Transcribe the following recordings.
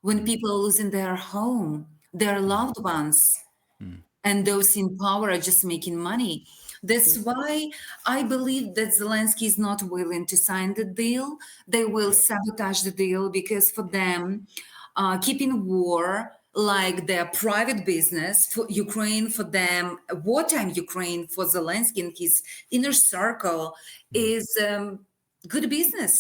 when mm, people are losing their home, their mm, loved ones, mm. and those in power are just making money. That's Yeah. why I believe that Zelensky is not willing to sign the deal. They will Yeah. sabotage the deal because for them, keeping war like their private business for Ukraine, for them, wartime Ukraine for Zelensky and his inner circle Mm. is good business.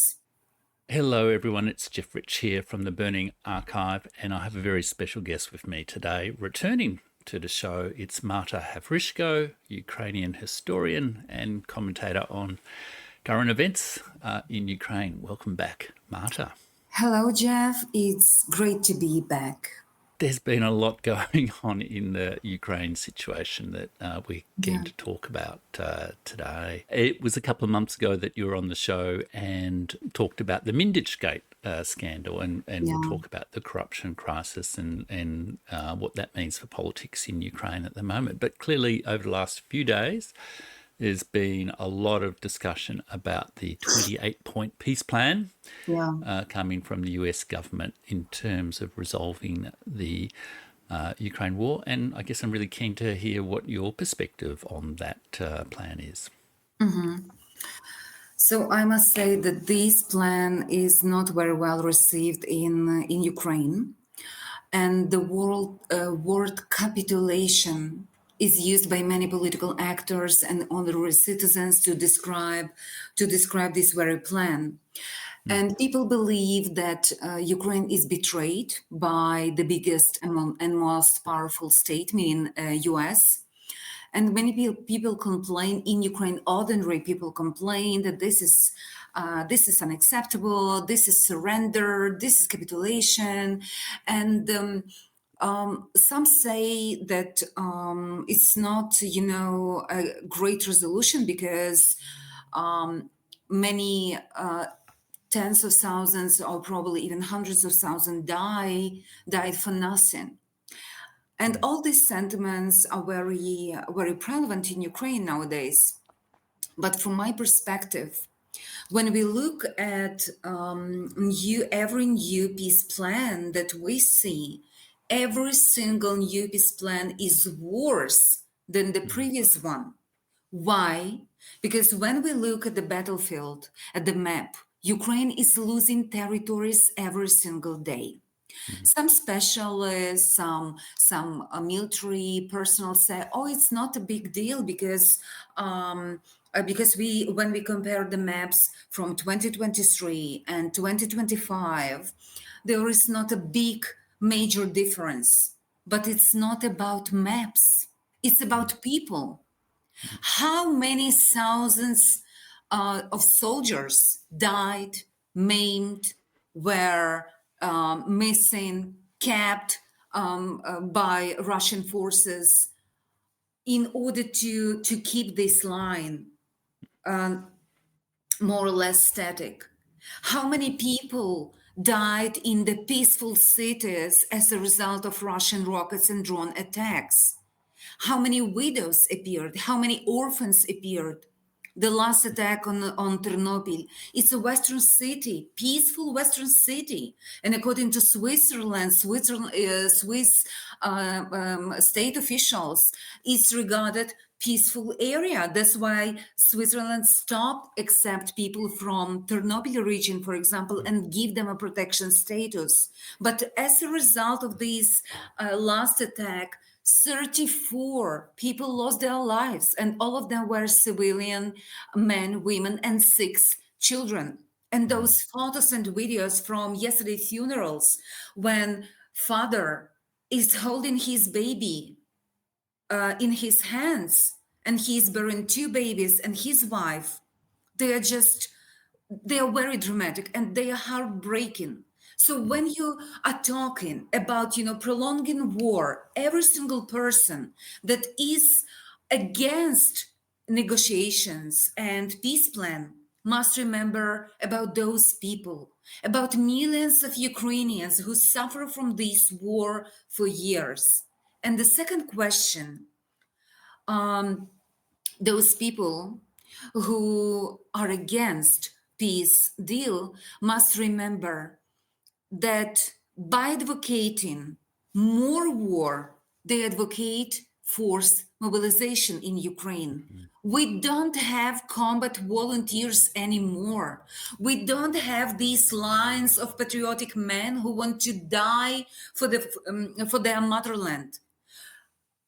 Hello, everyone. It's Jeff Rich here from the Burning Archive, and I have a very special guest with me today. Returning to the show, it's Marta Havryshko, Ukrainian historian and commentator on current events in Ukraine. Welcome back, Marta. Hello, Jeff. It's great to be back. There's been a lot going on in the Ukraine situation that we're Yeah, keen to talk about today. It was a couple of months ago that you were on the show and talked about the Mindich scandal, and we'll yeah. talk about the corruption crisis and what that means for politics in Ukraine at the moment. But clearly, over the last few days, there's been a lot of discussion about the 28-point peace plan Yeah. coming from the US government in terms of resolving the Ukraine war. And I guess I'm really keen to hear what your perspective on that plan is. So I must say that this plan is not very well received in Ukraine, and the word capitulation is used by many political actors and ordinary citizens to describe this very plan. Mm, And people believe that Ukraine is betrayed by the biggest and most powerful state, meaning US. And many people complain in Ukraine. Ordinary people complain that this is unacceptable. This is surrender. This is capitulation, and some say that it's not, a great resolution because many tens of thousands or probably even hundreds of thousands died for nothing. And mm, all these sentiments are very prevalent in Ukraine nowadays. But from my perspective, when we look at every new peace plan that we see, every single new peace plan is worse than the mm, previous one. Why? Because when we look at the battlefield, at the map, Ukraine is losing territories every single day. mm, Some specialists, some military personnel say, "Oh, it's not a big deal because we when we compare the maps from 2023 and 2025, there is not a big major difference." But it's not about maps; it's mm, about people. mm, How many thousands of soldiers died, maimed, were missing, kept by Russian forces in order to keep this line more or less static? How many people died in the peaceful cities as a result of Russian rockets and drone attacks? How many widows appeared? How many orphans appeared? The last attack on Chernobyl. It's a Western city, peaceful Western city. And according to Swiss state officials, it's regarded peaceful area. That's why Switzerland stopped accept people from Chernobyl region, for example, and give them a protection status. But as a result of this last attack, 34 people lost their lives, and all of them were civilian men, women, and 6 children. And mm, those photos and videos from yesterday's funerals, when father is holding his baby in his hands and he's bearing 2 babies and his wife, they are just they are very dramatic and they are heartbreaking. So mm, when you are talking about prolonging war, every single person that is against negotiations and peace plan must remember about those people, about millions of Ukrainians who suffer from this war for years. And the second question, um, those people who are against peace deal must remember that by advocating more war, they advocate forced mobilization in Ukraine. We don't have combat volunteers anymore. We don't have these lines of patriotic men who want to die for their motherland.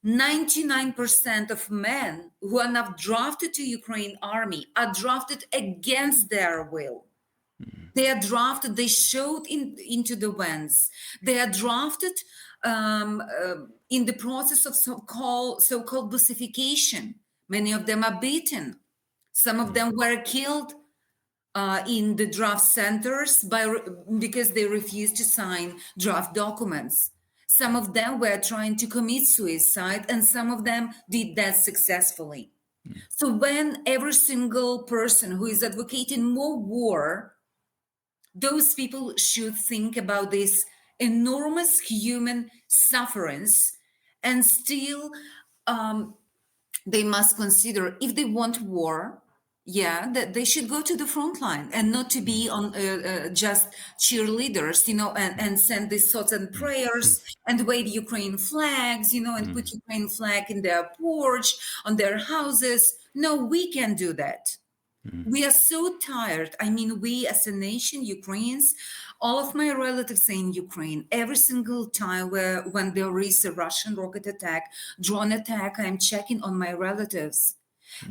99% of men who are now drafted to Ukraine army are drafted against their will. They are drafted, they showed into the vents. They are drafted in the process of so-called Russification. Many of them are beaten. Some of them were killed in the draft centers because they refused to sign draft documents. Some of them were trying to commit suicide, and some of them did that successfully. So when every single person who is advocating more war, those people should think about this enormous human sufferance, and still they must consider, if they want war, yeah, that they should go to the front line and not to be on just cheerleaders, and send these thoughts and prayers and wave Ukraine flags, and put Ukraine flag in their porch, on their houses. No, we can do that. We are so tired. I mean, we as a nation, Ukrainians, all of my relatives are in Ukraine. Every single time when there is a Russian rocket attack, drone attack, I'm checking on my relatives.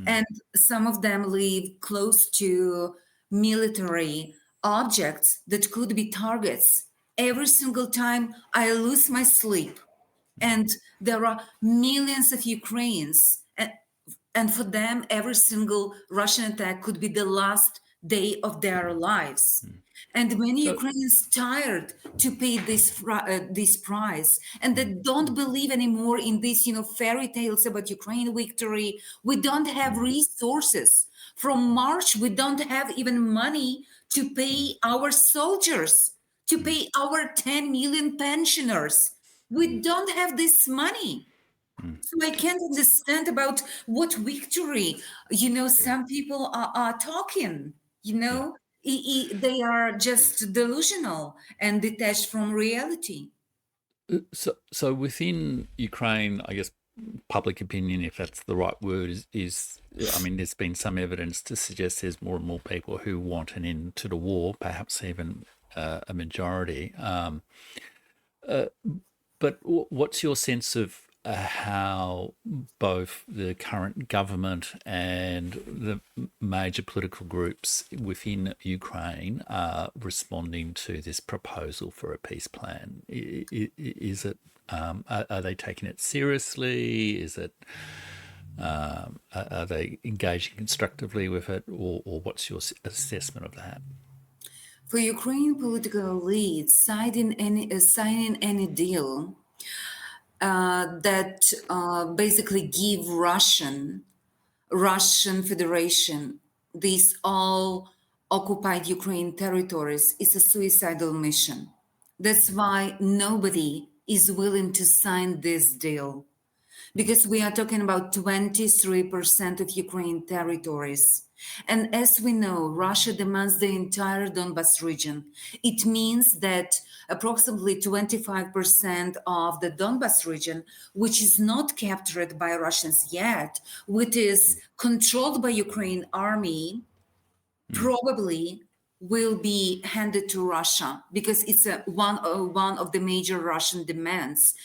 And some of them live close to military objects that could be targets. Every single time I lose my sleep. And there are millions of Ukrainians. And for them, every single Russian attack could be the last day of their lives. And many So, Ukrainians tired to pay this price, and they don't believe anymore in these, fairy tales about Ukraine victory. We don't have resources. From March, we don't have even money to pay our soldiers, to pay our 10 million pensioners. We don't have this money. So I can't understand about what victory, some people are talking, yeah. they are just delusional and detached from reality. So within Ukraine, I guess public opinion, if that's the right word, is I mean, there's been some evidence to suggest there's more and more people who want an end to the war, perhaps even a majority. But what's your sense of how both the current government and the major political groups within Ukraine are responding to this proposal for a peace plan? Is it are they taking it seriously? Is it are they engaging constructively with it, or what's your assessment of that? For Ukrainian political elites, signing any deal that basically give Russian Federation these all occupied Ukraine territories is a suicidal mission. That's why nobody is willing to sign this deal, because we are talking about 23% of Ukraine territories. And as we know, Russia demands the entire Donbas region. It means that approximately 25% of the Donbas region, which is not captured by Russians yet, which is controlled by Ukraine army, probably will be handed to Russia, because it's one of the major Russian demands.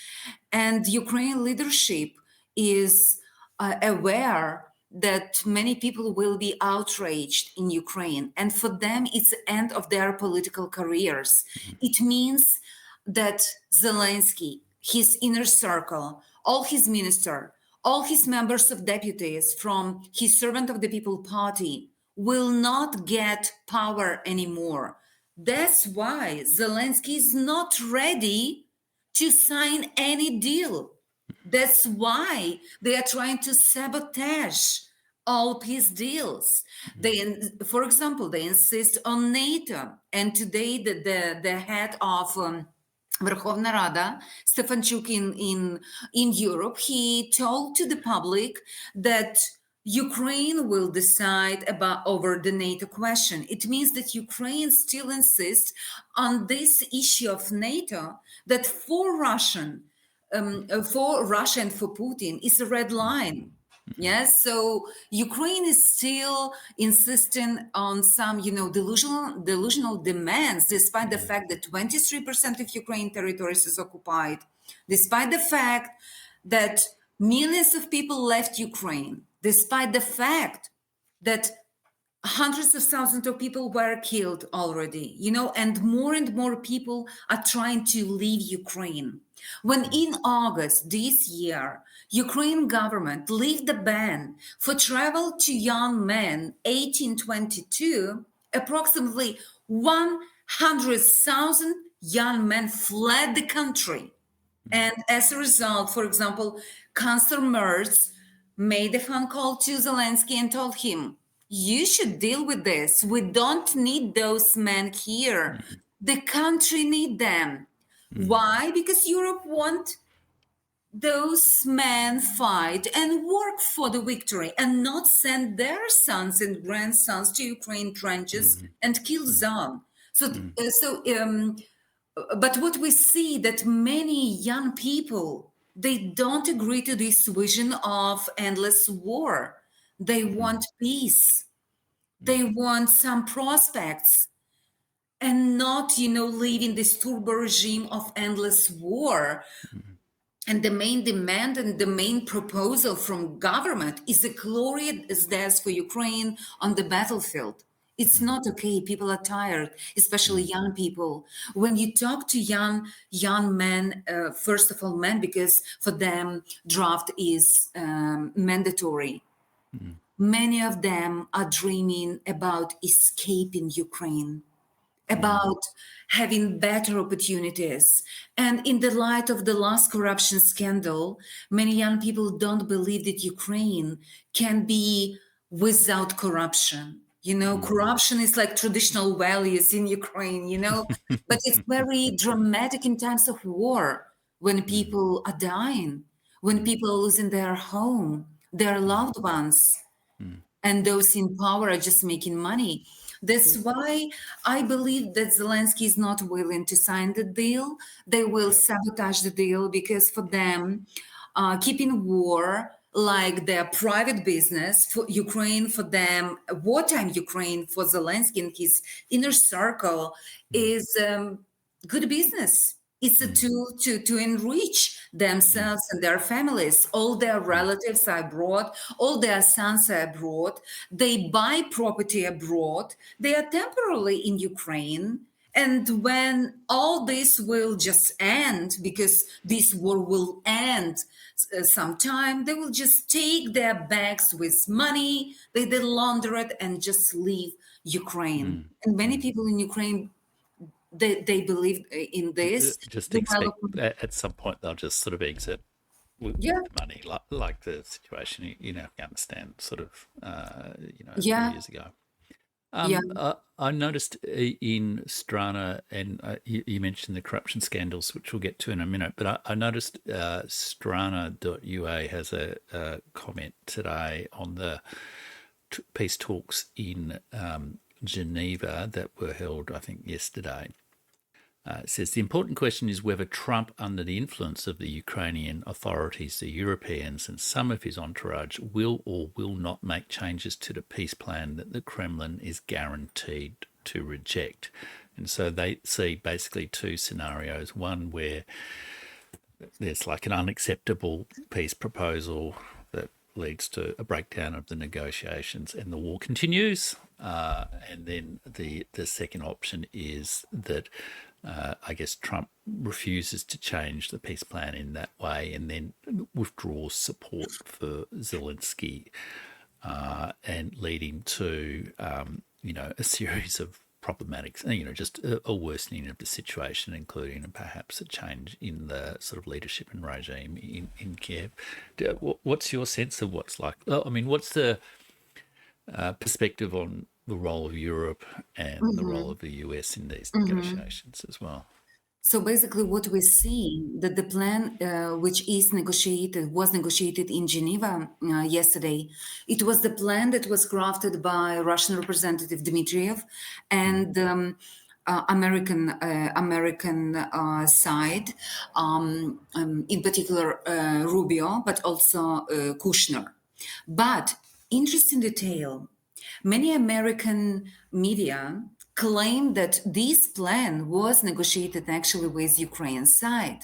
And Ukraine leadership is aware that many people will be outraged in Ukraine. And for them, it's the end of their political careers. It means that Zelensky, his inner circle, all his minister, all his members of deputies from his Servant of the People party will not get power anymore. That's why Zelensky is not ready to sign any deal. That's why they are trying to sabotage all peace deals. For example, they insist on NATO. And today, the head of Verkhovna Rada, Stefanchuk in Europe, he told to the public that Ukraine will decide about over the NATO question. It means that Ukraine still insists on this issue of NATO that for Russia and for Putin is a red line. Yes, so Ukraine is still insisting on some, delusional demands, despite the fact that 23% of Ukraine territories is occupied, despite the fact that millions of people left Ukraine, despite the fact that hundreds of thousands of people were killed already, and more people are trying to leave Ukraine. When in August this year, Ukraine government lifted the ban for travel to young men 18-22, approximately 100,000 young men fled the country. And as a result, for example, Chancellor Merz made a phone call to Zelensky and told him, you should deal with this. We don't need those men here. The country need them. Why? Because Europe want those men fight and work for the victory and not send their sons and grandsons to Ukraine trenches and kill them. But what we see that many young people, they don't agree to this vision of endless war. They want peace. They want some prospects and not, live in this turbo regime of endless war. And the main demand and the main proposal from government is a glorious death for Ukraine on the battlefield. It's not okay. People are tired, especially young people. When you talk to young men, first of all, men, because for them draft is mandatory. Many of them are dreaming about escaping Ukraine, about having better opportunities. And in the light of the last corruption scandal, many young people don't believe that Ukraine can be without corruption. Corruption is like traditional values in Ukraine, but it's very dramatic in times of war when people are dying, when people are losing their home, their loved ones, and those in power are just making money. That's why I believe that Zelensky is not willing to sign the deal. They will sabotage the deal because for them, keeping war like their private business for Ukraine, for them, wartime Ukraine for Zelensky and his inner circle is good business. It's a tool to enrich themselves and their families. All their relatives are abroad, all their sons are abroad. They buy property abroad. They are temporarily in Ukraine. And when all this will just end, because this war will end sometime, they will just take their bags with money, they launder it and just leave Ukraine. And many people in Ukraine, they believe in this. Just expect Development. at some point they'll just sort of exit Yeah, with money, like the situation in Afghanistan, sort of, a few yeah, years ago. yeah. I noticed in Strana, and you mentioned the corruption scandals, which we'll get to in a minute, but I noticed strana.ua has a comment today on the peace talks in Geneva that were held, I think, yesterday. It says the important question is whether Trump, under the influence of the Ukrainian authorities, the Europeans, and some of his entourage, will or will not make changes to the peace plan that the Kremlin is guaranteed to reject. And so they see basically two scenarios: one where there's like an unacceptable peace proposal that leads to a breakdown of the negotiations and the war continues. And then the second option is that I guess Trump refuses to change the peace plan in that way and then withdraws support for Zelensky, and leading to, a series of problematic, just a worsening of the situation, including perhaps a change in the sort of leadership and regime in Kiev. What's your sense of what's like? I mean, what's the perspective on the role of Europe and the role of the US in these negotiations as well? So basically, what we see that the plan, which was negotiated in Geneva yesterday, it was the plan that was crafted by Russian Representative Dmitriev Mm, and American side, in particular Rubio, but also Kushner. But interesting detail. Many American media claim that this plan was negotiated actually with Ukraine side.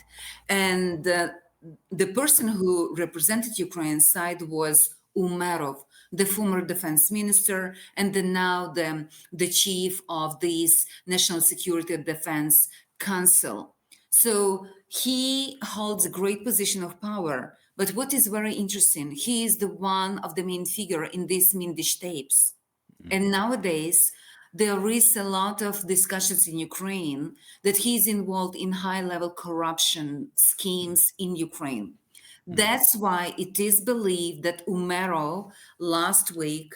And the person who represented Ukraine side was Umerov, the former defense minister, and now the chief of this National Security and Defense Council. So he holds a great position of power. But what is very interesting, he is the one of the main figure in these Mindish tapes. mm, And nowadays, there is a lot of discussions in Ukraine that he's involved in high-level corruption schemes in Ukraine. mm, That's why it is believed that Umerov last week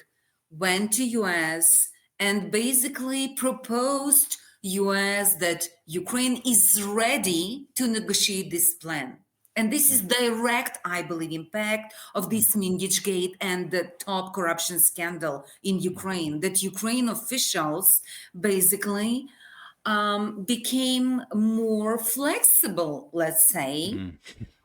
went to US and basically proposed US that Ukraine is ready to negotiate this plan. And this is mm, direct, I believe, impact of mm, this Mingich Gate and the top corruption scandal in Ukraine. That Ukraine officials basically became more flexible, let's say. mm,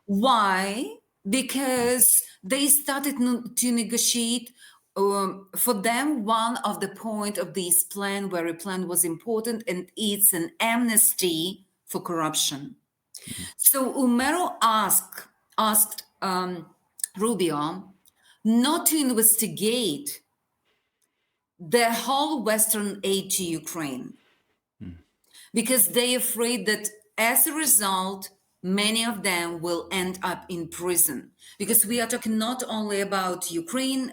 Why? Because they started to negotiate. For them, one of the point of this plan, very plan, was important, and it's an amnesty for corruption. mm, So Umero asked Rubio not to investigate the whole Western aid to Ukraine mm, because they're afraid that as a result, many of them will end up in prison. Because we are talking not only about Ukraine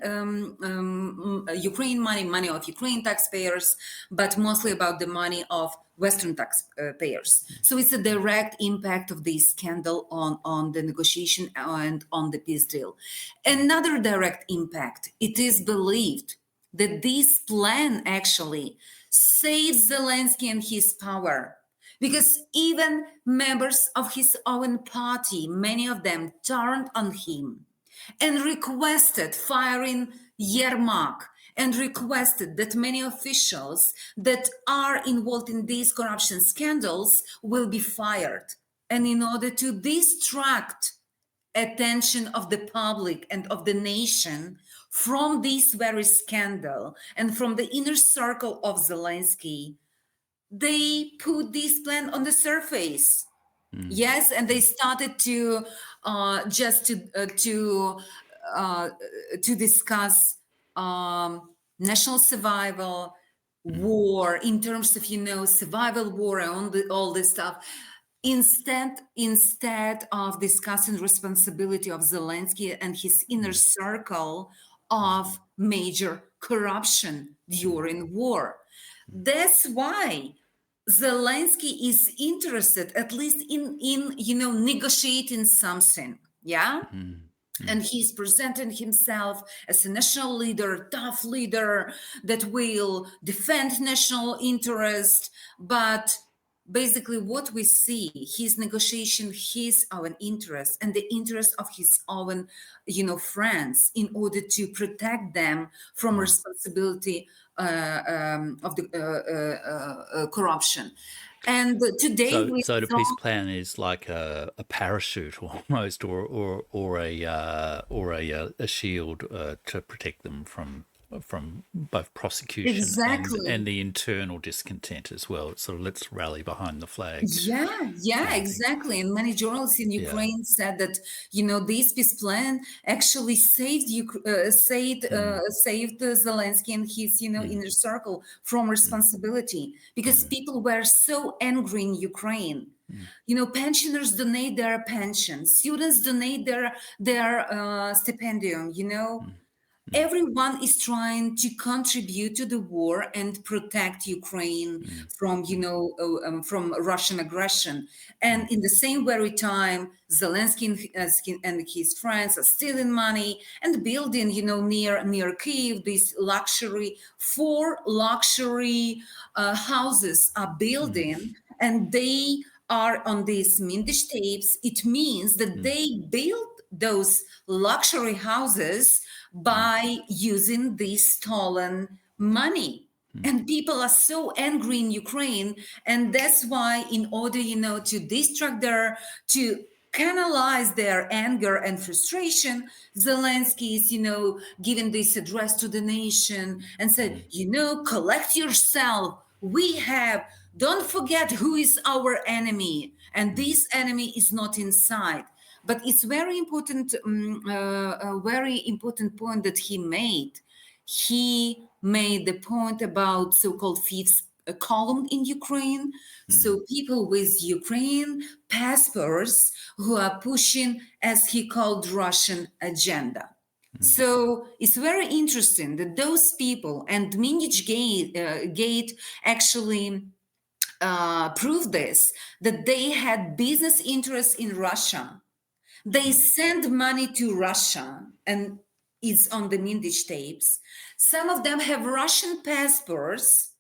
money, money of Ukraine taxpayers, but mostly about the money of Western taxpayers. So it's a direct impact of this scandal on the negotiation and on the peace deal. Another direct impact, it is believed that this plan actually saves Zelensky and his power. Because even members of his own party, many of them turned on him and requested firing Yermak and requested that many officials that are involved in these corruption scandals will be fired. And in order to distract attention of the public and of the nation from this very scandal and from the inner circle of Zelensky, they put this plan on the surface. mm, Yes, and they started to just uh, to discuss national survival, mm, war in terms of survival war and all this stuff. Instead of discussing responsibility of Zelensky and his inner mm, circle of major corruption mm, during war. That's why Zelensky is interested, at least in negotiating something. Yeah, mm, mm, and he's presenting himself as a national leader, tough leader that will defend national interest. But basically, what we see, his negotiation, his own interest and the interest of his own, friends, in order to protect them from mm. responsibility of the corruption. And today So, we so the saw peace plan is like a parachute almost, or a shield to protect them from both prosecution exactly. and the internal discontent as well. It's sort of let's rally behind the flag Yeah, kind of thing. exactly. And many journalists in Yeah. Ukraine said that this peace plan actually Mm, saved Zelensky and his mm, inner circle from mm, responsibility because mm, people were so angry in Ukraine. mm, Pensioners donate their pension, students donate their stipendium. mm, mm, Everyone is trying to contribute to the war and protect Ukraine mm, from, mm, from Russian aggression. mm, And in the same very time, Zelensky and his friends are stealing money and building, near Kiev, these four luxury houses are mm, building, and they are on these Mindish tapes, it means that mm, they built those luxury houses mm, by using this stolen money. mm, And people are so angry in Ukraine, and that's why, in order, to distract to canalize their anger and frustration, Zelensky is, giving this address to the nation and said, mm, collect yourself. We have, don't forget who is our enemy, and mm, this enemy is not inside. But it's very important, a very important point that he made. He made the point about so-called fifth column in Ukraine. mm, So people with Ukrainian passports who are pushing, as he called, Russian agenda. mm, So it's very interesting that those people, and Minich Gate actually proved this, that they had business interests in Russia. They mm, send money to Russia, and it's on the Mindich tapes. Some of them have Russian passports,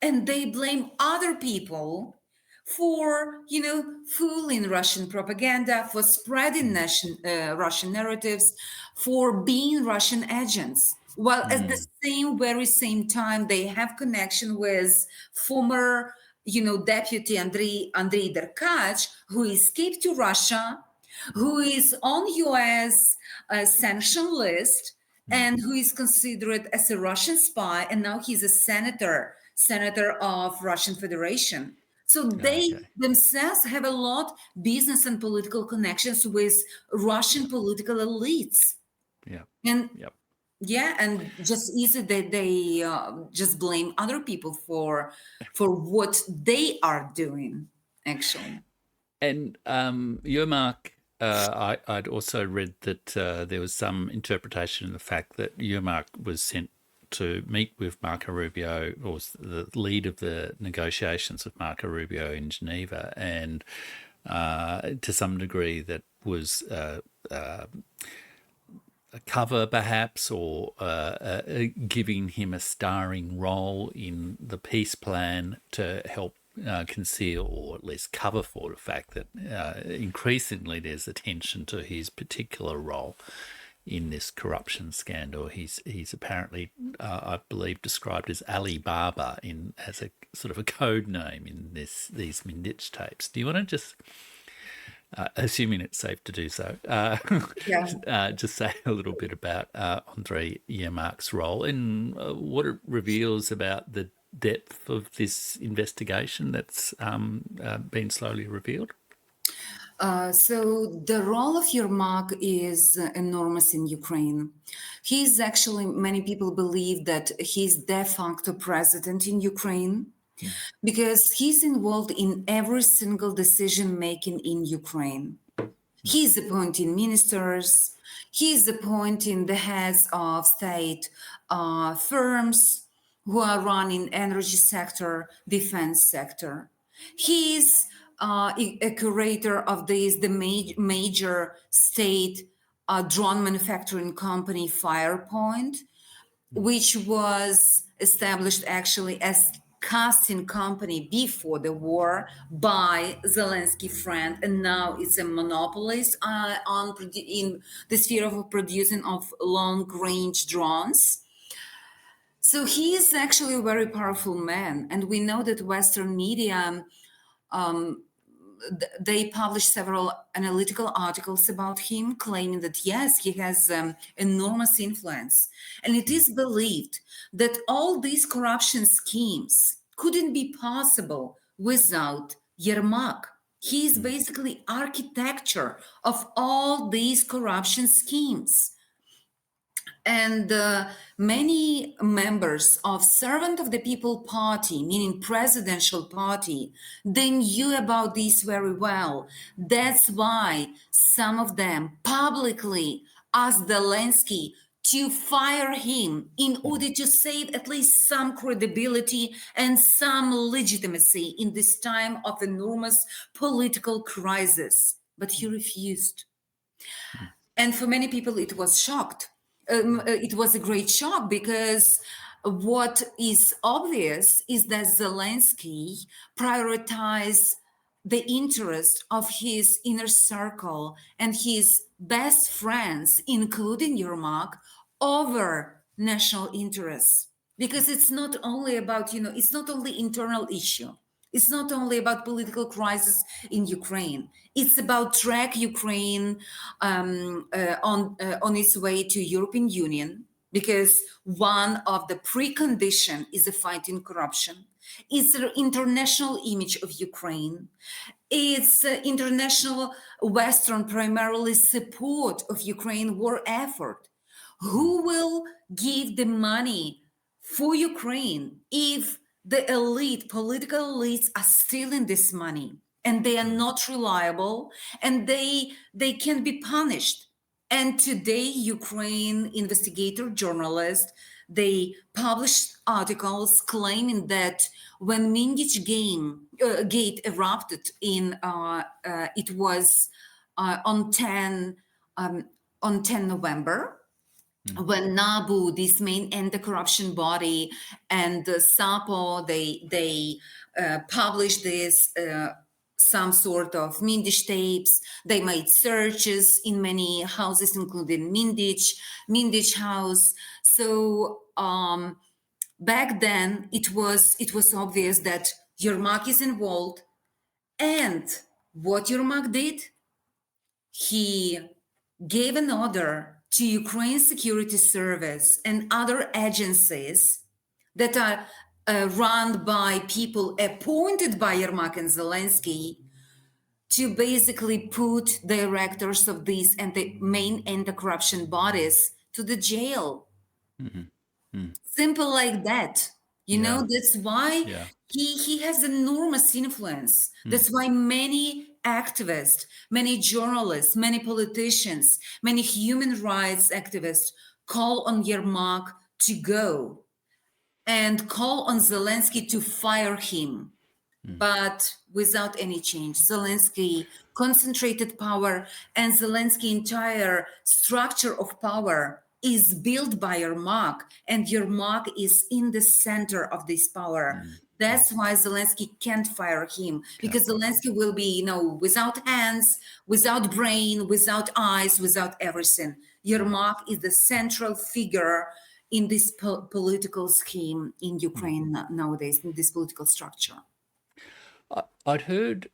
and they blame other people for, fooling Russian propaganda, for spreading Russian narratives, for being Russian agents. While at the mm, very same time, they have connection with former, deputy Andrei Derkach, who escaped to Russia, who is on U.S. Sanction list, mm. and who is considered as a Russian spy, and now he's a senator of Russian Federation. So they Okay. themselves have a lot business and political connections with Russian Yep. political elites, Yep. and Yep. yeah, and just easy that they just blame other people for what they are doing, actually. And Yermak, I'd also read that there was some interpretation of the fact that Yermak was sent to meet with Marco Rubio, or was the lead of the negotiations with Marco Rubio in Geneva, and to some degree that was a cover perhaps, or giving him a starring role in the peace plan to help conceal, or at least cover for, the fact that increasingly there's attention to his particular role in this corruption scandal. He's apparently, I believe, described as Ali Baba as a sort of a code name in these Mindich tapes. Do you want to just, assuming it's safe to do so, Yeah. just say a little bit about Andrei Yermak's role and what it reveals about the depth of this investigation that's been slowly revealed? So the role of Yermak is enormous in Ukraine. He's actually, many people believe that he's de facto president in Ukraine Mm, because he's involved in every single decision making in Ukraine. mm, He's appointing ministers, he's appointing the heads of state firms who are running energy sector, defense sector. He's a curator of the major state drone manufacturing company Firepoint, mm, which was established actually as casting company before the war by Zelensky friend, and now it's a monopolist in the sphere of producing of long range drones. So he is actually a very powerful man, and we know that Western media they published several analytical articles about him, claiming that yes, he has enormous influence. And it mm, is believed that all these corruption schemes couldn't be possible without Yermak. He is mm, basically architecture of all these corruption schemes. And many members of Servant of the People Party, meaning presidential party, they knew about this very well. That's why some of them publicly asked Zelensky to fire him in mm, order to save at least some credibility and some legitimacy in this time of enormous political crisis. But he refused. mm, And for many people it was shocked it was a great shock, because what is obvious is that Zelensky prioritized the interest of his inner circle and his best friends, including Yermak, over national interests. Because it's not only about, it's not only internal issue. It's not only about political crisis in Ukraine. It's about track Ukraine on its way to European Union, because one of the precondition is a fight in corruption. It's the international image of Ukraine. It's international Western primarily support of Ukraine war effort. Who will give the money for Ukraine if the elite, political elites, are stealing this money and they are not reliable and they can be punished? And today, Ukraine investigator journalists, they published articles claiming that when Mindich gate erupted in it was on 10 November, when NABU, this main anti-corruption body, and the SAPO, they published this some sort of Mindich tapes. They made searches in many houses, including Mindich house. So back then, it was obvious that Yermak is involved, and what Yermak did, he gave an order to Ukraine Security Service and other agencies that are run by people appointed by Yermak and Zelensky to basically put directors of these and the main anti-corruption bodies to the jail. Simple like that. Yeah. That's why Yeah. he has enormous influence. That's why many activists, many journalists, many politicians, many human rights activists call on Yermak to go and call on Zelensky to fire him, but without any change. Zelensky concentrated power, and Zelensky entire structure of power is built by Yermak, and Yermak is in the center of this power. That's why Zelensky can't fire him, because Zelensky will be, without hands, without brain, without eyes, without everything. Yermak is the central figure in this political scheme in Ukraine nowadays, in this political structure. I've heard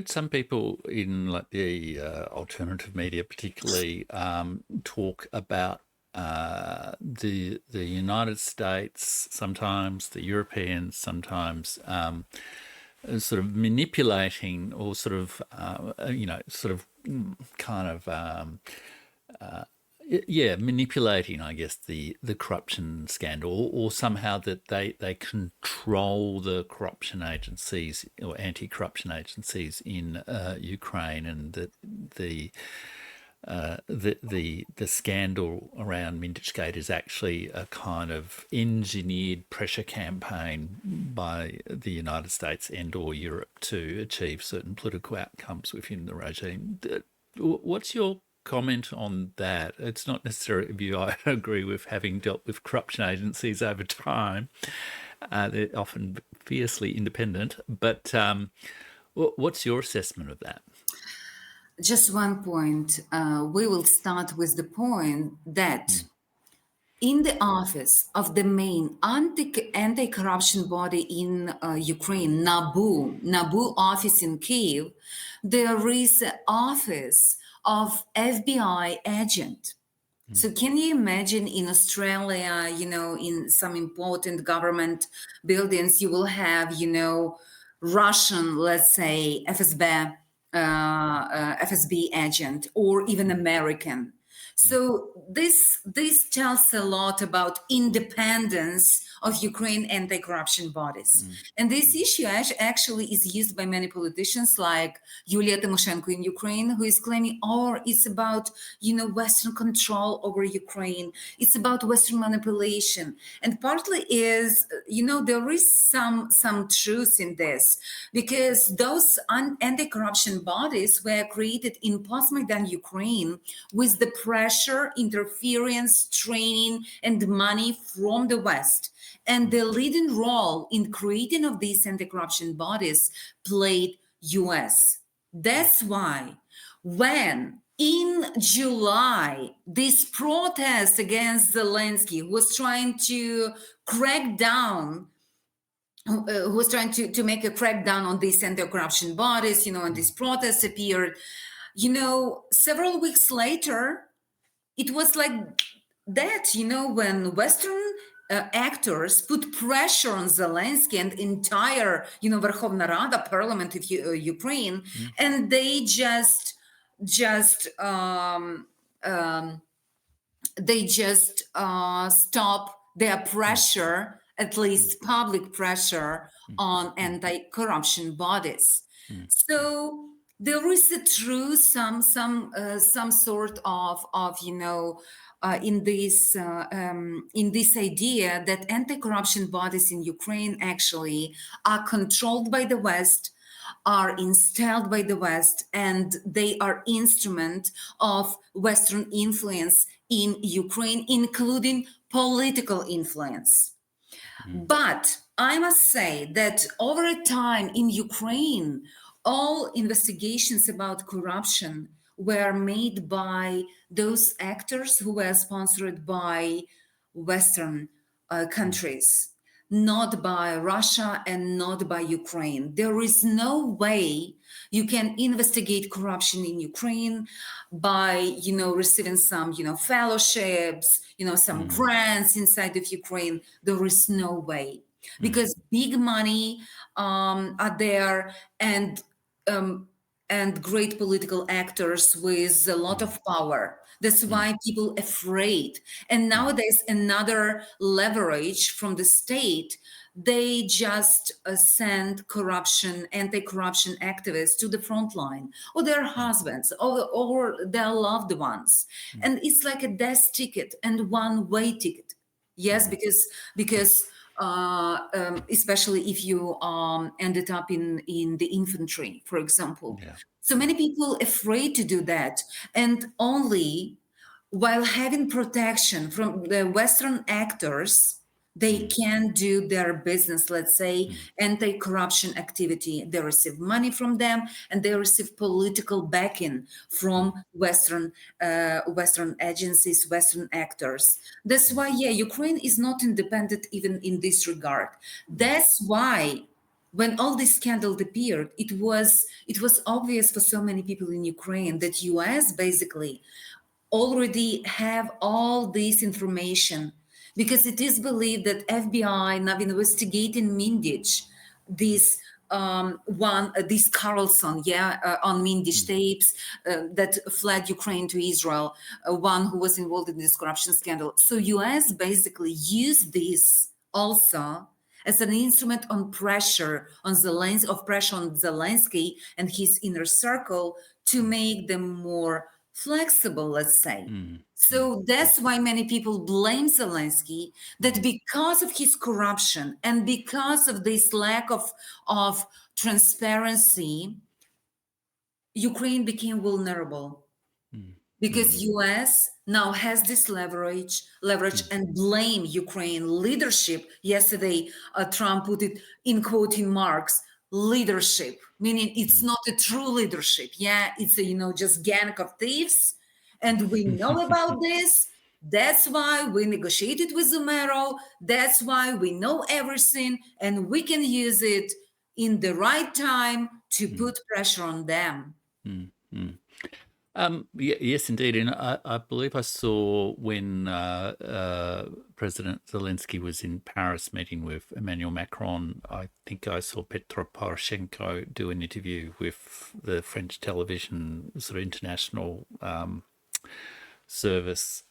some people in like the alternative media, particularly, talk about the United States, sometimes the Europeans, sometimes sort of manipulating or sort of manipulating, I guess, the corruption scandal, or somehow that they control the corruption agencies or anti-corruption agencies in Ukraine, and that the scandal around Mindich is actually a kind of engineered pressure campaign by the United States and or Europe to achieve certain political outcomes within the regime. What's your comment on that? It's not necessarily a view I agree with, having dealt with corruption agencies over time. They're often fiercely independent, but what's your assessment of that? Just one point. We will start with the point that in the office of the main anti-corruption body in Ukraine, NABU office in Kyiv, there is an office of FBI agent. So can you imagine in Australia, in some important government buildings, you will have, Russian, let's say, FSB agent, or even American. So this tells a lot about independence of Ukraine anti-corruption bodies. And this issue actually is used by many politicians like Yulia Tymoshenko in Ukraine, who is claiming, it's about, Western control over Ukraine. It's about Western manipulation. And partly is, there is some truth in this, because those anti-corruption bodies were created in post-Maidan Ukraine with the pressure, interference, training, and money from the West. And the leading role in creating of these anti-corruption bodies played US. That's why when in July, this protest against Zelensky was trying to crack down, who was trying to make a crackdown on these anti-corruption bodies, and these protests appeared, several weeks later, it was like that, when Western actors put pressure on Zelensky and entire, Verkhovna Rada parliament of Ukraine, and they just stop their pressure, at least public pressure, on anti-corruption bodies. So there is a true some sort of in this idea that anti-corruption bodies in Ukraine actually are controlled by the West, are installed by the West, and they are instrument of Western influence in Ukraine, including political influence. But I must say that over a time in Ukraine, all investigations about corruption were made by those actors who were sponsored by Western countries, not by Russia and not by Ukraine. There is no way you can investigate corruption in Ukraine by, receiving some, fellowships, some grants inside of Ukraine. There is no way, because big money are there, and great political actors with a lot of power. That's why people afraid. And nowadays, another leverage from the state, they just send anti-corruption activists to the front line, or their husbands, or their loved ones. And it's like a death ticket and one-way ticket. Yes, because especially if you ended up in the infantry, for example. Yeah. So many people afraid to do that, and only while having protection from the Western actors, they can do their business, let's say, anti-corruption activity. They receive money from them, and they receive political backing from Western agencies, Western actors. That's why, Ukraine is not independent even in this regard. That's why when all this scandal appeared, it was obvious for so many people in Ukraine that US basically already have all this information, because it is believed that FBI now investigating Mindich, this this Carlson, on Mindich tapes that fled Ukraine to Israel, one who was involved in this corruption scandal. So US basically used this also as an instrument of pressure on Zelensky and his inner circle to make them more flexible, let's say. So that's why many people blame Zelensky, that because of his corruption and because of this lack of transparency, Ukraine became vulnerable, because US now has this leverage and blame Ukraine leadership. Yesterday, Trump put it in quoting marks, leadership, meaning it's not a true leadership. It's a just gang of thieves, and we know about this. That's why we negotiated with Zumero. That's why we know everything, and we can use it in the right time to put pressure on them. Yes, indeed. And I believe I saw when President Zelensky was in Paris meeting with Emmanuel Macron, I think I saw Petro Poroshenko do an interview with the French television sort of international service,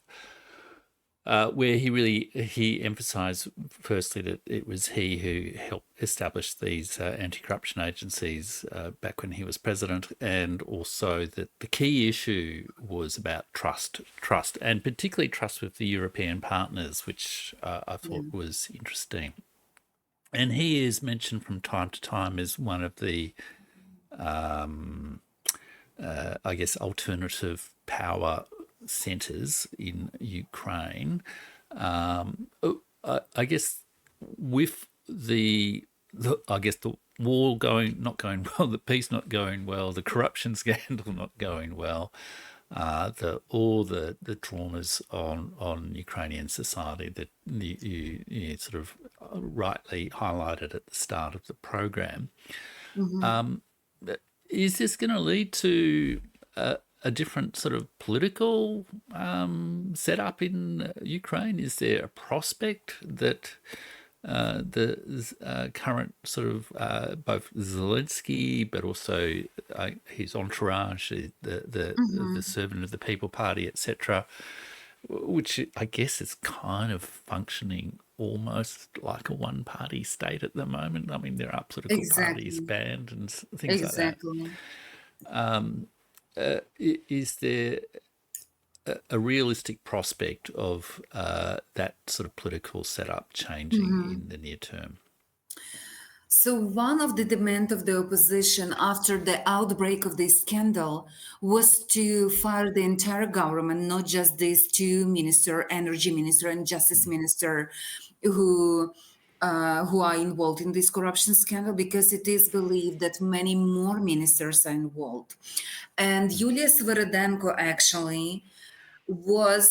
where he emphasised firstly that it was he who helped establish these anti-corruption agencies back when he was president, and also that the key issue was about trust, and particularly trust with the European partners, which I thought was interesting. And he is mentioned from time to time as one of the, I guess, alternative power centres in Ukraine. I guess with the not going well, the peace not going well, the corruption scandal not going well, all the traumas on Ukrainian society that you sort of rightly highlighted at the start of the program. Mhm. Is this going to lead to a different sort of political setup in Ukraine? Is there a prospect that the current sort of both Zelensky, but also his entourage, the Mhm. servant of the People Party, etc., which I guess is kind of functioning almost like a one-party state at the moment. I mean, there are political parties Exactly. banned and things like that. Exactly. Is there a realistic prospect of that sort of political setup changing Mhm. in the near term? So one of the demands of the opposition after the outbreak of this scandal was to fire the entire government, not just these two minister, energy minister and justice minister, who who are involved in this corruption scandal, because it is believed that many more ministers are involved. And Yulia Sviridenko actually was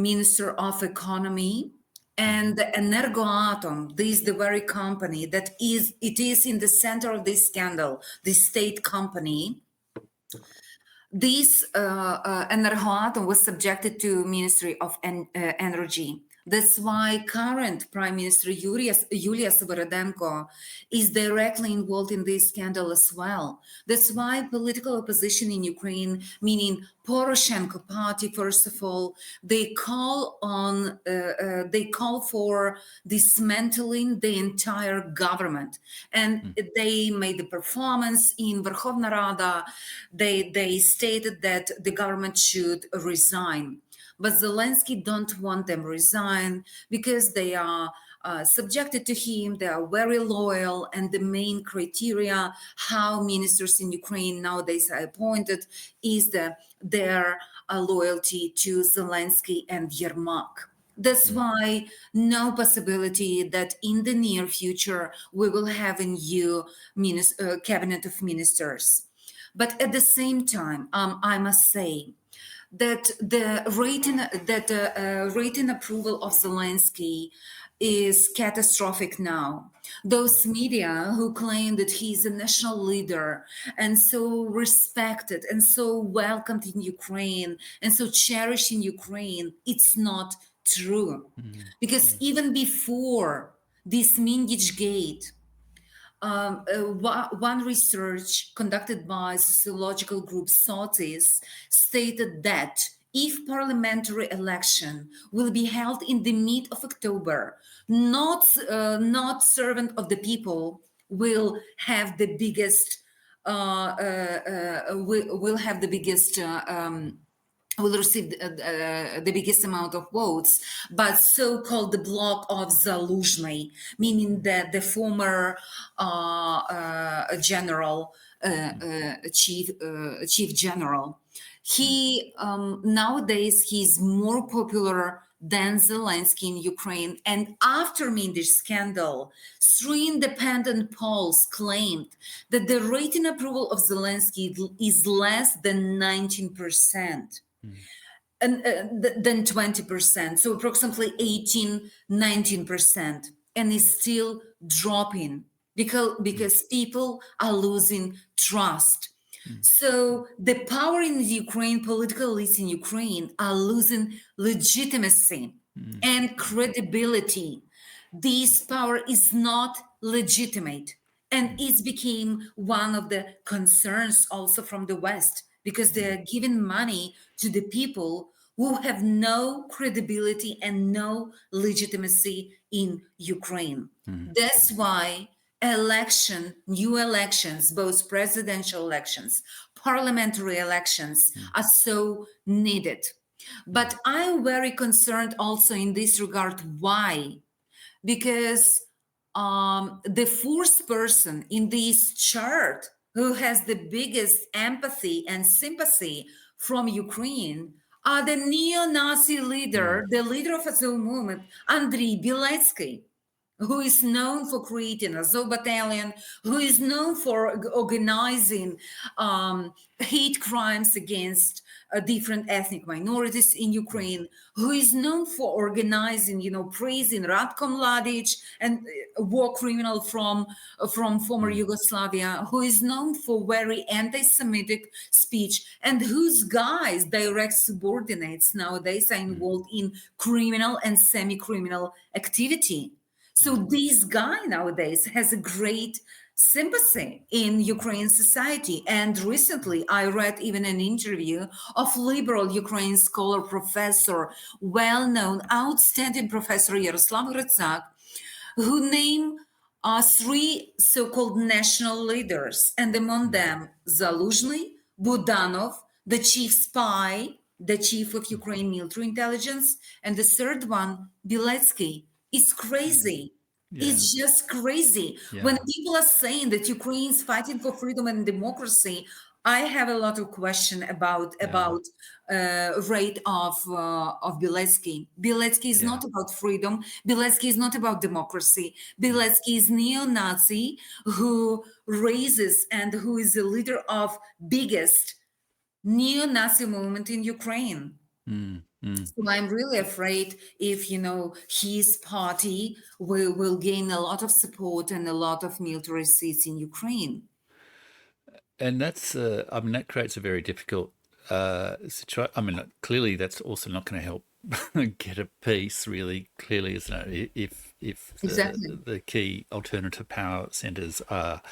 Minister of Economy, and the Energoatom, this is the very company that is in the center of this scandal, this state company. This Energoatom was subjected to Ministry of Energy. That's why current Prime Minister Yulia Sviridenko is directly involved in this scandal as well. That's why political opposition in Ukraine, meaning Poroshenko party, first of all, they call for dismantling the entire government, and they made the performance in Verkhovna Rada. They stated that the government should resign. But Zelensky don't want them resign because they are subjected to him. They are very loyal, and the main criteria how ministers in Ukraine nowadays are appointed is their loyalty to Zelensky and Yermak. That's why no possibility that in the near future we will have a new cabinet of ministers. But at the same time, I must say that the rating approval of Zelensky is catastrophic now. Those media who claim that he's a national leader and so respected and so welcomed in Ukraine and so cherished in Ukraine, it's not true. Mm, Because mm, even before this Mindich Gate, one research conducted by sociological group SOTIS stated that if parliamentary election will be held in the mid of October, not servant of the people will have the biggest will have the biggest will receive the biggest amount of votes, but so-called the bloc of Zaluzhny, meaning that the former general, chief general, he nowadays he's more popular than Zelensky in Ukraine. And after Mindish scandal, three independent polls claimed that the rating approval of Zelensky is less than 19%, mm, and than 20%, so approximately 18, 19%, and is still dropping because people are losing trust. mm, So the power in the Ukraine, political elites in Ukraine are losing legitimacy mm, and credibility. This power is not legitimate, and mm, it became one of the concerns also from the West, because they're giving money to the people who have no credibility and no legitimacy in Ukraine. mm, That's why new elections, both presidential elections, parliamentary elections, mm, are so needed. mm, But I'm very concerned also in this regard. Why? Because the fourth person in this chart who has the biggest empathy and sympathy from Ukraine are the neo-Nazi mm, leader, the leader of Azov movement, Andriy Beletsky. who is known for creating Azov battalion, who is known for organizing hate crimes against different ethnic minorities in Ukraine, who is known for organizing, praising Ratko Mladic and a war criminal from former Mm, Yugoslavia, who is known for very anti-Semitic speech, and whose guys, direct subordinates nowadays, are mm, involved in criminal and semi-criminal activity. So mm, this guy nowadays has a great sympathy in Ukrainian society. And recently I read even an interview of liberal Ukrainian scholar, professor, well-known, outstanding professor Yaroslav Gritsak, who named three so-called national leaders, and among mm, them Zaluzhny, Budanov, the chief spy, the chief of mm. Ukraine military intelligence, and the third one, Biletsky. It's Yeah, crazy. yeah, It's just crazy. When yeah, people are saying that Ukraine is fighting for freedom and democracy, I have a lot of question yeah, about rate of Biletsky. Biletsky is yeah. not about freedom. Biletsky is not about democracy. Biletsky is neo-Nazi who raises and who is the leader of biggest neo-Nazi movement in Ukraine. Mm, mm. So I'm really afraid if his party will gain a lot of support and a lot of military seats in Ukraine. And that's, I mean, that creates a very difficult situation. I mean, clearly, that's also not going to help get a peace. Really, clearly, isn't it? If Exactly. the key alternative power centres are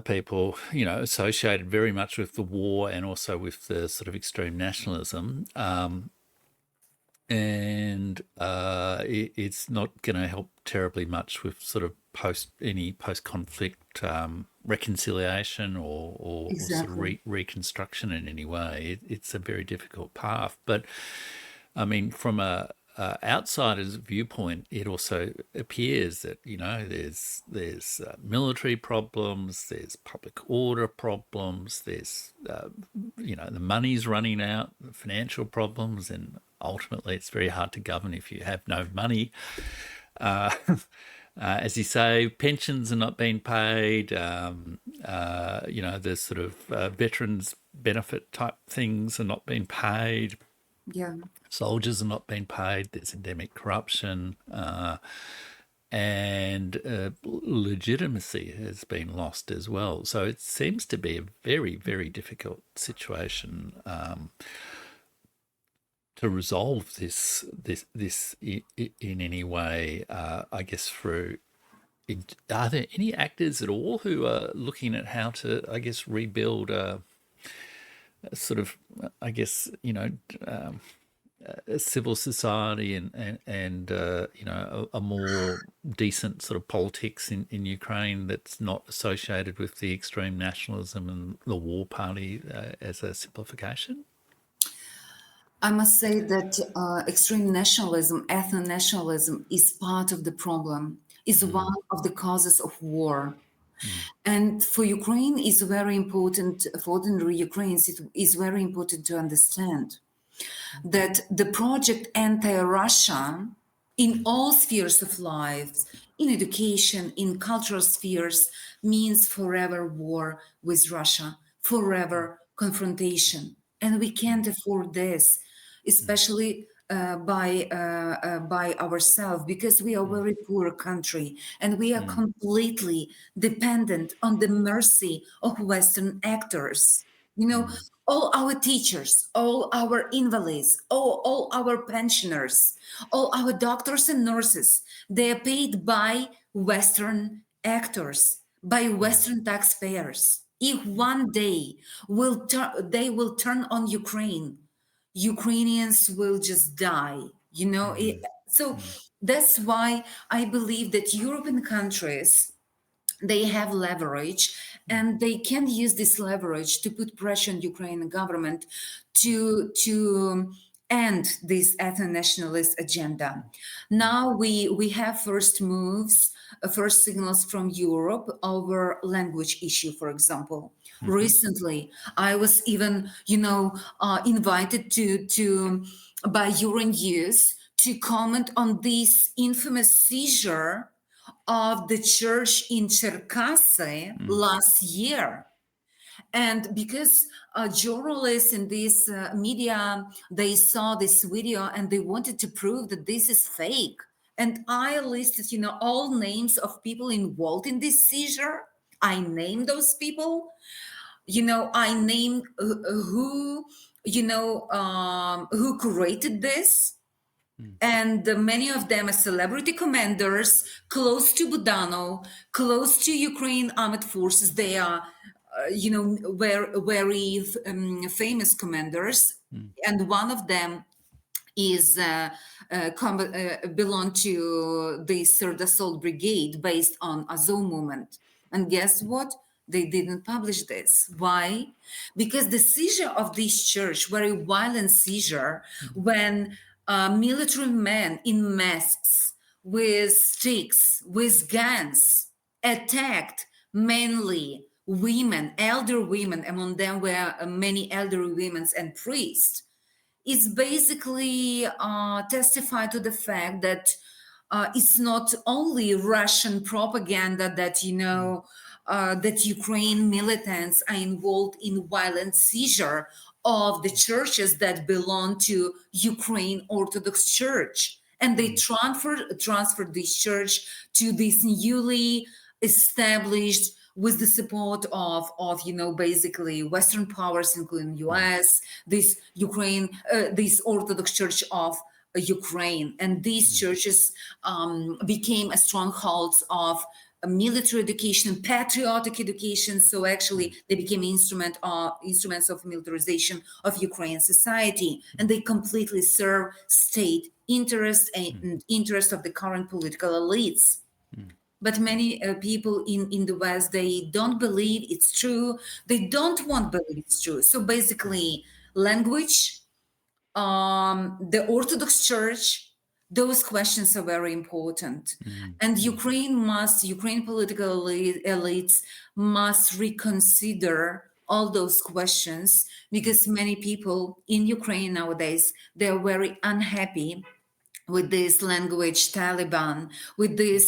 people, associated very much with the war and also with the sort of extreme nationalism. And it's not going to help terribly much with sort of any post-conflict reconciliation or sort of Exactly. reconstruction in any way. It's a very difficult path. But I mean, from a outsider's viewpoint, it also appears that there's military problems, there's public order problems, there's the money's running out, financial problems, and ultimately it's very hard to govern if you have no money. As you say, pensions are not being paid. The sort of veterans benefit type things are not being paid. Yeah. Soldiers are not being paid. There's endemic corruption, and legitimacy has been lost as well. So it seems to be a very, very difficult situation to resolve this in any way. I guess through. Are there any actors at all who are looking at how to, I guess, rebuild a sort of, I guess, a civil society and a more decent sort of politics in Ukraine that's not associated with the extreme nationalism and the war party as a simplification? I must say that extreme nationalism, ethno-nationalism is part of the problem, is Mm, one of the causes of war. mm, And for Ukraine is very important, for ordinary Ukrainians, it is very important to understand that the project anti-Russia in all spheres of life, in education, in cultural spheres, means forever war with Russia, forever confrontation. And we mm, can't afford this, mm, especially by ourselves, because we are a mm, very poor country and we are mm, completely dependent on the mercy of Western actors. You know, mm, all our teachers, all our invalids, all our pensioners, all our doctors and nurses, they are paid by Western actors, by mm, Western taxpayers. If one day they will turn on Ukraine, Ukrainians will just die. mm, So mm, that's why I believe that European countries, they have leverage and they can use this leverage to put pressure on Ukrainian government to end this ethno-nationalist agenda. Now we have first moves, first signals from Europe over language issue, for example. mhm, Recently, I was even, invited to by Euronews to comment on this infamous seizure of the church in Cherkasy mm, last year. And because journalists in this media, they saw this video and they wanted to prove that this is fake. And I listed, all names of people involved in this seizure. I named those people. I named who created this. mm, And many of them are celebrity commanders close to Budanov, close to Ukraine armed forces. They are, very famous commanders. mm, And one of them is belong to the Third Assault Brigade based on Azov movement. And guess what? They didn't publish this. Why? Because the seizure of this church, very violent seizure, mm, when military men in masks with sticks, with guns, attacked mainly women, elder women. Among them were many elderly women and priests. It's basically testify to the fact that it's not only Russian propaganda that that Ukraine militants are involved in violent seizure of the churches that belong to Ukraine Orthodox Church, and they mm, transferred this church to this newly established with the support of basically Western powers, including mm, US, this Ukraine, this Orthodox Church of Ukraine, and these mm, churches became a strongholds of military education, patriotic education. So actually, they became instruments of militarization of Ukrainian society, and they completely serve state interest and interest of the current political elites. mm, But many people in the West, they don't believe it's true. They don't want to believe it's true. So basically, language, the Orthodox Church, those questions are very important. mm, And mm, Ukraine political elites must reconsider all those questions, because many people in Ukraine nowadays, they're very unhappy with this language Taliban, with this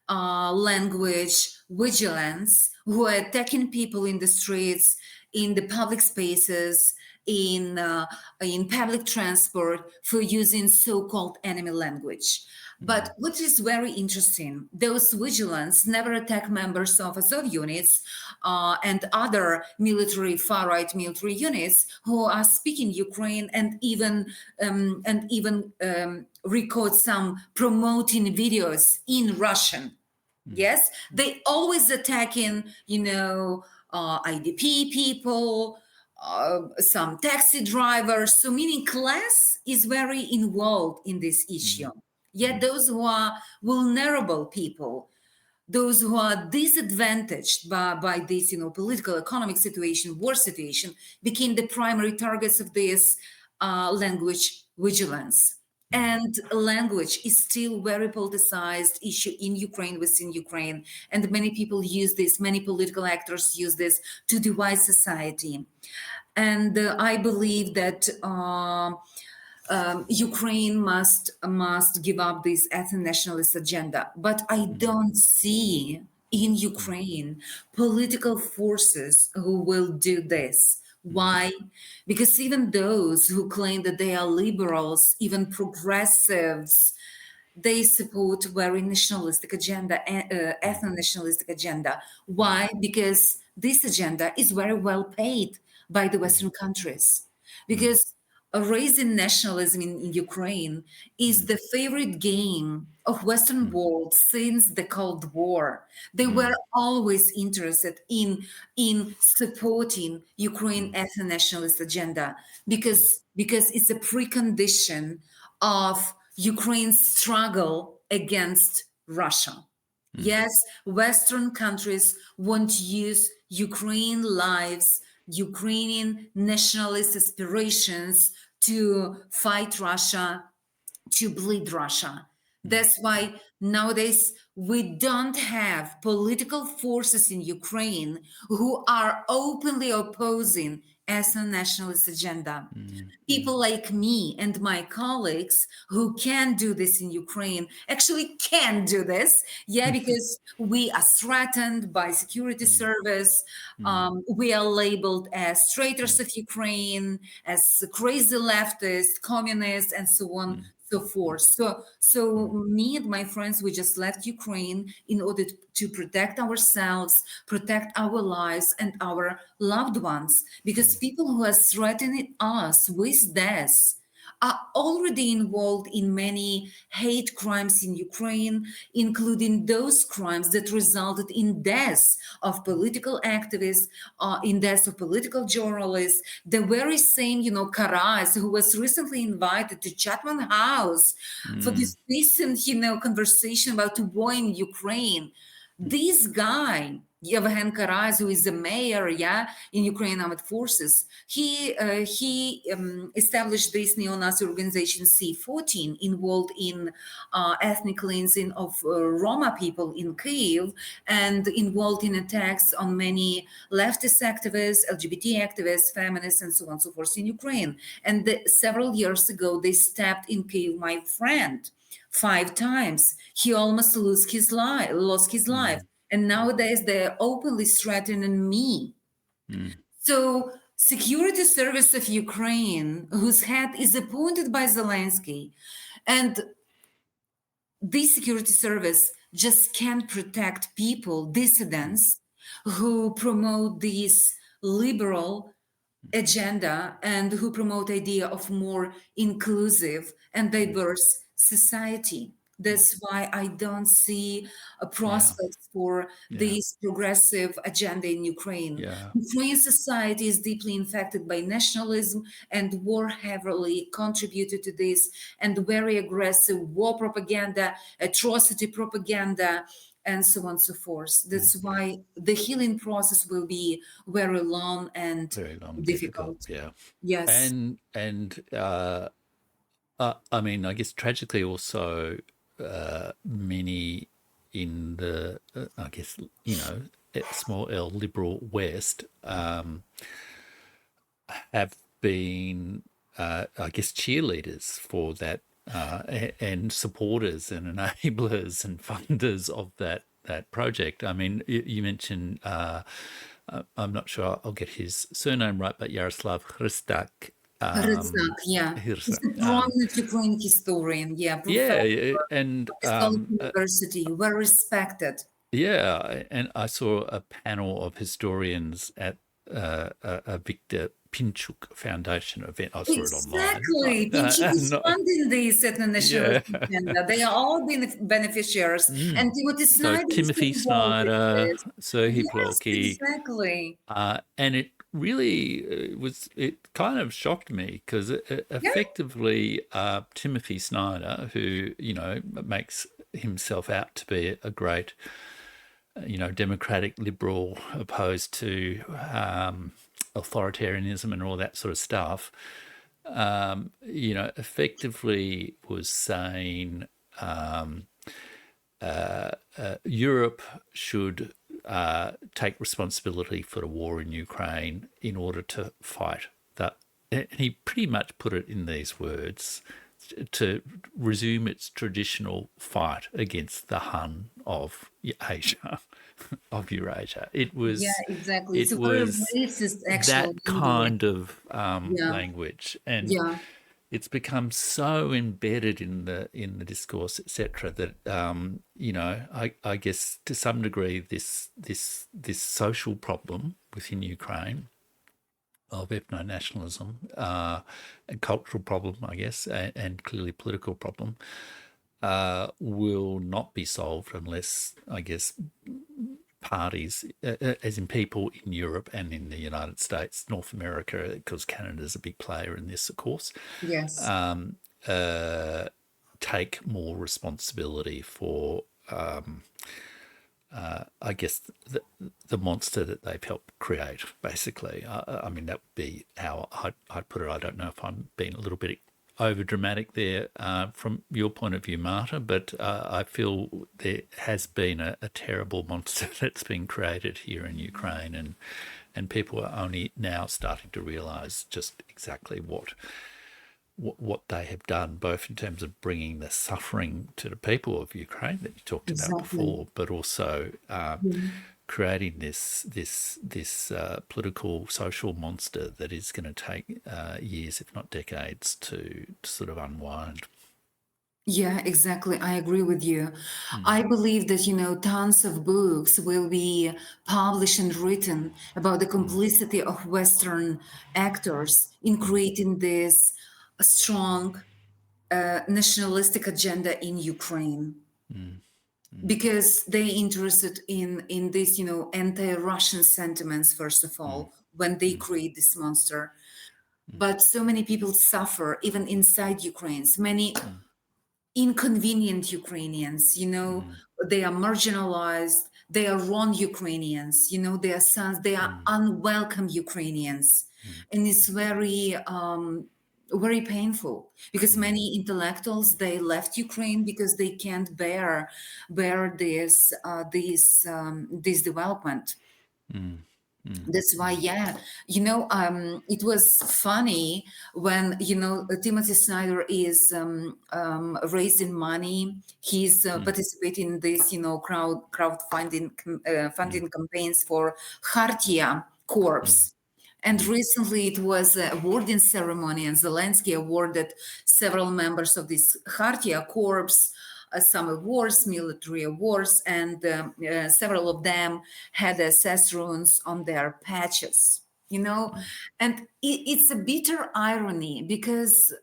language vigilance, who are attacking people in the streets, in the public spaces, in public transport for using so-called enemy language. But mm, what is very interesting, those vigilants never attack members of Azov units and other military, far-right military units who are speaking Ukraine, and even record some promoting videos in Russian. mm, Yes, they always attacking, IDP people, some taxi drivers. So meaning class is very involved in this issue. mm, Yet mm, those who are vulnerable people, those who are disadvantaged by this, political, economic situation, war situation, became the primary targets of this language vigilance. mm, And language is still very politicized issue in Ukraine, within Ukraine, and many people use this. Many political actors use this to divide society. And I believe that Ukraine must give up this ethno-nationalist agenda. But I mm, don't see in Ukraine political forces who will do this. mm, Why? Because even those who claim that they are liberals, even progressives, they support very nationalistic agenda, mm, ethno-nationalistic agenda. Why? Because this agenda is very well paid by the Western countries. mm, Because raising nationalism in Ukraine is mm, the favorite game of Western mm, world since the Cold War. They mm, were always interested in supporting Ukraine mm, ethno-nationalist agenda, because it's a precondition of Ukraine's struggle against Russia. mm, Yes, Western countries want to use Ukraine lives, Ukrainian nationalist aspirations to fight Russia, to bleed Russia. mm, That's why nowadays we don't have political forces in Ukraine who are openly opposing ethno-nationalist agenda. mm, mm, People like me and my colleagues who can do this in Ukraine actually can do this. Yeah, because we are threatened by security mm, service. mm, We are labeled as mm, traitors of Ukraine, as crazy leftists, communists, and so on, mm, so forth. So mm, me and my friends, we just left Ukraine in order to protect ourselves, protect our lives and our loved ones, because mm, people who are threatening us with death are already involved in many hate crimes in Ukraine, including those crimes that resulted in deaths of political activists, in deaths of political journalists. The very same, Karas, who was recently invited to Chatham House for mm, this recent, conversation about war in Ukraine. This guy, Yevhen Karas, who is the mayor, yeah, in Ukrainian armed forces, he established this neo-Nazi organization C14, involved in ethnic cleansing of Roma people in Kyiv, and involved in attacks on many leftist activists, LGBT activists, feminists, and so on and so forth in Ukraine. And several years ago, they stabbed in Kyiv my friend 5 times. He almost lost his life. mm, And nowadays they're openly threatening me. mm, So security service of Ukraine, whose head is appointed by Zelensky, and this security service just can't protect people, mm, dissidents, who promote this liberal agenda and who promote idea of more inclusive and mm, diverse society. mm. That's why I don't see a Yeah, prospect for yeah, this progressive agenda in Ukraine. yeah, Ukraine society is deeply infected by nationalism, and war heavily contributed to this, and very aggressive war propaganda, atrocity propaganda, and so on and so forth. mm. That's why the healing process will be very long and Very long, difficult. difficult. Yeah, Yes. and I mean, I guess tragically also, many in the, I guess, small L liberal West have been, I guess, cheerleaders for that, and supporters and enablers and funders of that project. I mean, you mentioned, I'm not sure I'll get his surname right, but Yaroslav Hrstak. Rydzak, yeah. He's a Hrstak. prominent Ukrainian historian, yeah, Yeah, professor, and Apostolic University, well respected. yeah, and I saw a panel of historians at a Victor Pinchuk Foundation event. I saw it online. Exactly. Pinchuk is Not, funding this at the nationalist yeah. agenda. They are all beneficiaries. Mm. And Timothy So Snyder is Timothy involved in Snyder, this. Serhii Yes, Plokhy, exactly. and it really it kind of shocked me because Yeah, effectively Timothy Snyder, who makes himself out to be a great democratic liberal opposed to authoritarianism and all that sort of stuff, effectively was saying Europe should take responsibility for the war in Ukraine in order to fight that. And he pretty much put it in these words: to resume its traditional fight against the Hun of Asia, of Eurasia. yeah, exactly. It's It a very was racist, that actually, indeed. kind of Yeah, language, and yeah. it's become so embedded in the discourse, etc., that I guess to some degree this social problem within Ukraine of ethno-nationalism, a cultural problem, I guess, and clearly political problem, will not be solved unless, I guess, parties, as in people in Europe and in the United States, North America, because Canada's a big player in this, of course, Yes. uh, take more responsibility for, I guess, the monster that they've helped create, basically. I mean, that would be how I'd put it. I don't know if I'm being a little bit over dramatic there from your point of view, Marta, but I feel there has been a terrible monster that's been created here in Ukraine, and people are only now starting to realize just exactly what they have done, both in terms of bringing the suffering to the people of Ukraine that you talked about Exactly. before, but also Mhm. creating this political social monster that is going to take years, if not decades, to sort of unwind. Yeah, exactly. I agree with you. Mm, I believe that, tons of books will be published and written about the mm, complicity of Western actors in mm, creating this strong nationalistic agenda in Ukraine, mm, mm, because they interested in this, anti-Russian sentiments, first of mm, all, when they mm, create this monster. mm, But so many people suffer even inside Ukraine. So many mm, inconvenient Ukrainians, mm, they are marginalized, they are wrong Ukrainians, they are sons, they are mm, unwelcome Ukrainians. mm, And it's very painful, because mm, many intellectuals, they left Ukraine because they can't bear this development. mm, mm, That's why, yeah, it was funny when, Timothy Snyder is raising money. He's mm, participating in this, crowdfunding mm, funding campaigns for Khartia Corps. And mm, recently it was a awarding ceremony, and Zelensky awarded several members of this Khartia Corps some awards, military awards, and several of them had SS runes on their patches. mm, And it's a bitter irony, because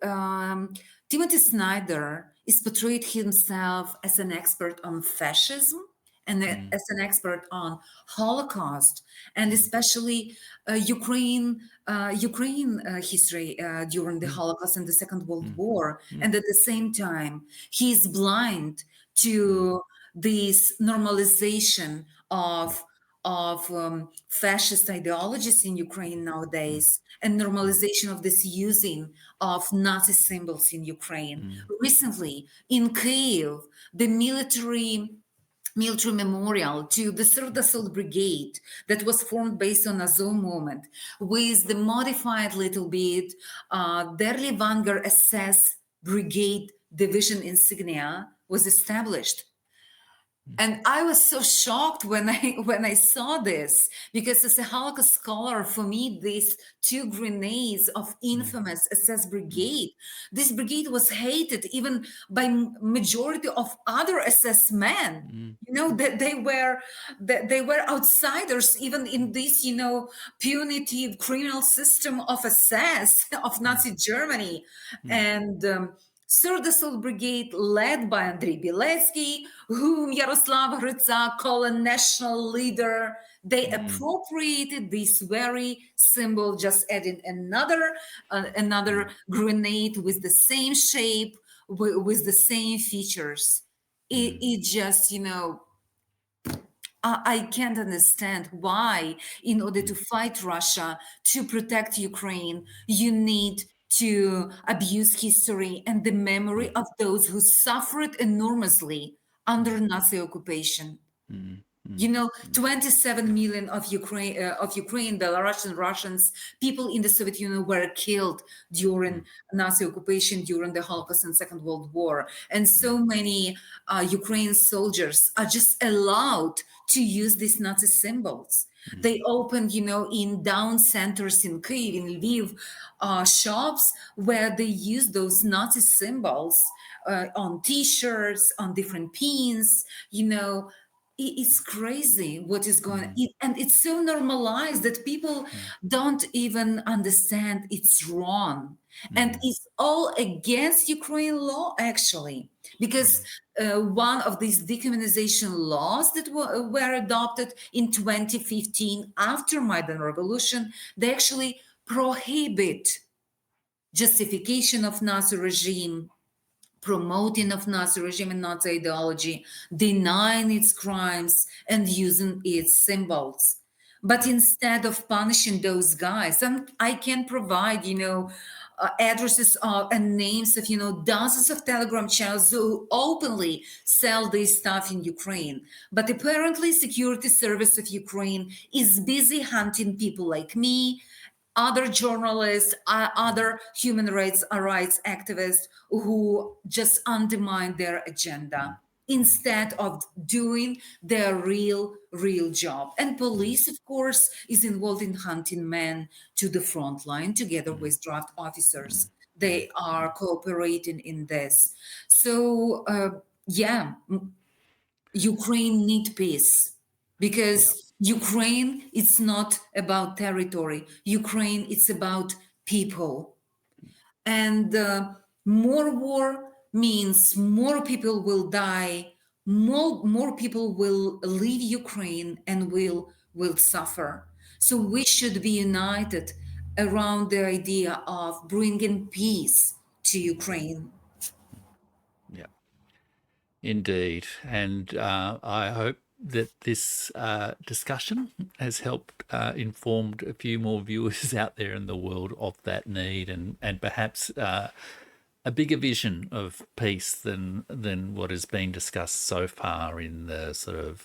Timothy Snyder is portrayed himself as an expert on fascism and mm, as an expert on Holocaust, and mm, especially Ukraine history during the mm, Holocaust and the Second World mm, War. mm, And at the same time, he is blind mm, to this normalization of fascist ideologies in Ukraine mm, nowadays, and normalization of this using of Nazi symbols in Ukraine. mm, Recently, in Kyiv, the military memorial to the Third Assault Brigade that was formed based on Azov movement, with the modified little bit Derly Vanger SS Brigade Division insignia was established. And I was so shocked when I when I saw this, because as a Holocaust scholar, for me, these two grenades of mm, infamous SS mm, brigade, this brigade was hated even by majority of other SS men. mm, That they were outsiders even in this, punitive criminal system of SS of mm, Nazi Germany. mm, And Third Assault Brigade, led by Andrei Bieletsky, whom Yaroslav Hrytsak called a national leader, they mm, appropriated this very symbol, just adding another mm, grenade with the same shape, with the same features. It, mm, it just, I can't understand why, in order to mm, fight Russia, to protect Ukraine, you need to abuse history and the mm, memory of those who suffered enormously mm, under Nazi occupation. mm, mm, 27 million of Ukraine, Belarusian Russians, people in the Soviet Union were killed during mm, Nazi occupation, during the Holocaust and Second World War, and mm, so many Ukrainian soldiers are just allowed to use these Nazi symbols. mm, They opened, in down centers in Kyiv, in Lviv, shops where they use those Nazi symbols on T-shirts, on different pins. It's crazy what is going on. mm, And it's so normalized that people mm, don't even understand it's wrong. And mm, it's all against Ukraine law, actually, because mm, one of these decommunization laws that were adopted in 2015 after Maidan Revolution, they actually prohibit justification of Nazi regime, promoting of Nazi regime and Nazi ideology, denying its crimes, and using its symbols. But instead of punishing those guys, and I can provide, addresses and names of dozens of Telegram channels who openly sell this stuff in Ukraine. But apparently, security service of Ukraine is busy hunting people like me, other journalists, other human rights activists who just undermine their agenda instead of doing their real job. And police, of course, is involved in hunting men to the front line together with draft officers. They are cooperating in this. So yeah, Ukraine need peace Yeah. because Ukraine it's not about territory. Ukraine it's about people. And more war means more people will die, more people will leave Ukraine and will suffer. So we should be united around the idea of bringing peace to Ukraine. Yeah. Indeed. And I hope that this discussion has helped informed a few more viewers out there in the world of that need, and perhaps a bigger vision of peace than what has been discussed so far in the sort of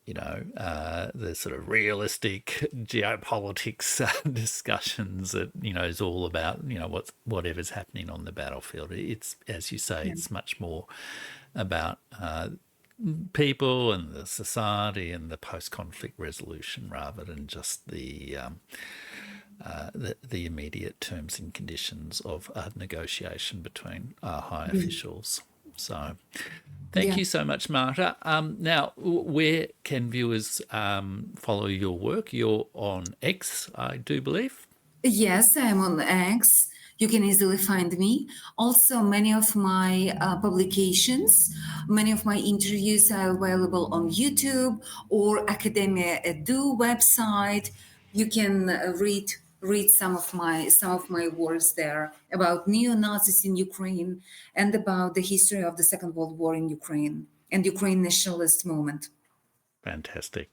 the sort of realistic geopolitics discussions that is all about whatever's happening on the battlefield. It's, as you say, Yeah. it's much more about people and the society and the post-conflict resolution rather than just the immediate terms and conditions of negotiation between high Yeah. officials. So thank Yeah. you so much, Marta. Now, where can viewers follow your work? You're on X, I do believe. Yes, I'm on X. You can easily find me. Also, many of my publications, many of my interviews are available on YouTube or Academia Edu website. You can read some of my works there about neo-Nazis in Ukraine and about the history of the Second World War in Ukraine and Ukraine nationalist movement. Fantastic.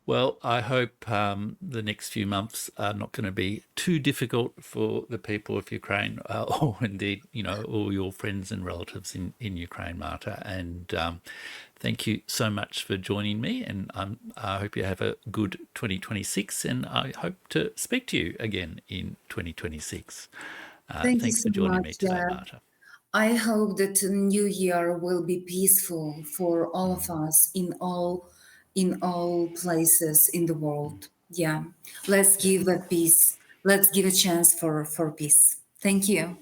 Well, I hope the next few months are not going to be too difficult for the people of Ukraine, or indeed, all your friends and relatives in Ukraine, Marta. And thank you so much for joining me. And I hope you have a good 2026. And I hope to speak to you again in 2026. Thank you Thanks so for joining much, me today, Deb. Marta. I hope that the new year will be peaceful for all of us in all places in the world. Yeah. Let's Yeah. give a peace. Let's give a chance for peace. Thank you.